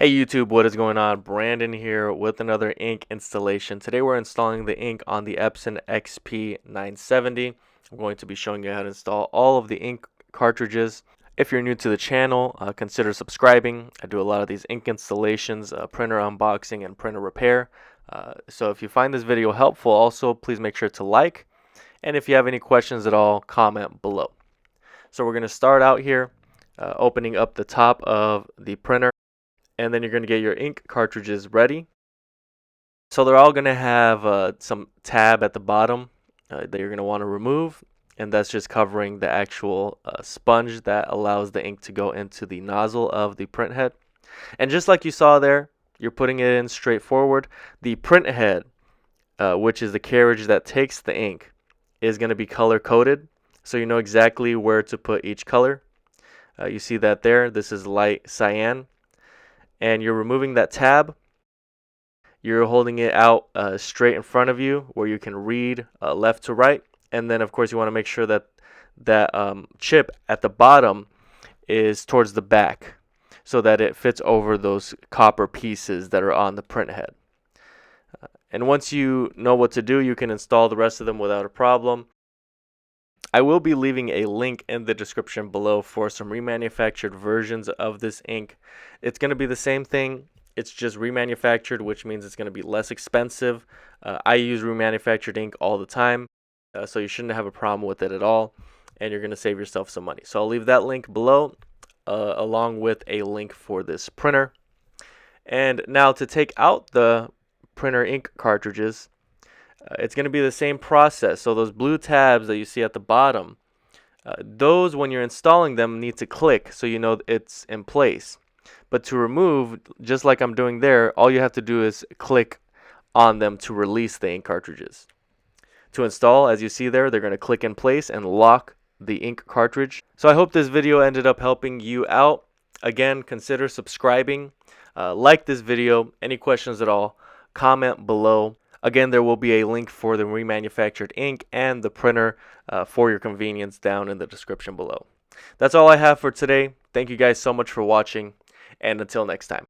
Hey YouTube, what is going on? Brandon here with another ink installation. Today we're installing the ink on the Epson XP970. I'm going to be showing you how to install all of the ink cartridges. If you're new to the channel, consider subscribing. I do a lot of these ink installations, printer unboxing, and printer repair. So if you find this video helpful, also please make sure to like. And if you have any questions at all, comment below. So we're going to start out here, opening up the top of the printer. And then you're going to get your ink cartridges ready. So they're all going to have some tab at the bottom that you're going to want to remove, and that's just covering the actual sponge that allows the ink to go into the nozzle of the print head. And just like you saw there, you're putting it in straight forward. The print head, which is the carriage that takes the ink, is going to be color coded, so you know exactly where to put each color. You see that there. This is light cyan. And you're removing that tab. You're holding it out straight in front of you where you can read left to right. And then, of course, you want to make sure that that chip at the bottom is towards the back so that it fits over those copper pieces that are on the print head. And once you know what to do, you can install the rest of them without a problem. I will be leaving a link in the description below for some remanufactured versions of this ink. It's going to be the same thing. It's just remanufactured, which means it's going to be less expensive. I use remanufactured ink all the time, so you shouldn't have a problem with it at all, and you're going to save yourself some money. So I'll leave that link below, along with a link for this printer. And now to take out the printer ink cartridges, it's going to be the same process. So those blue tabs that you see at the bottom, those when you're installing them need to click so you know it's in place. But to remove, just like I'm doing there, all you have to do is click on them to release the ink cartridges. To install, as you see there, they're going to click in place and lock the ink cartridge. So I hope this video ended up helping you out. Again, consider subscribing, like this video. Any questions at all, comment below. Again, there will be a link for the remanufactured ink and the printer for your convenience down in the description below. That's all I have for today. Thank you guys so much for watching, and until next time.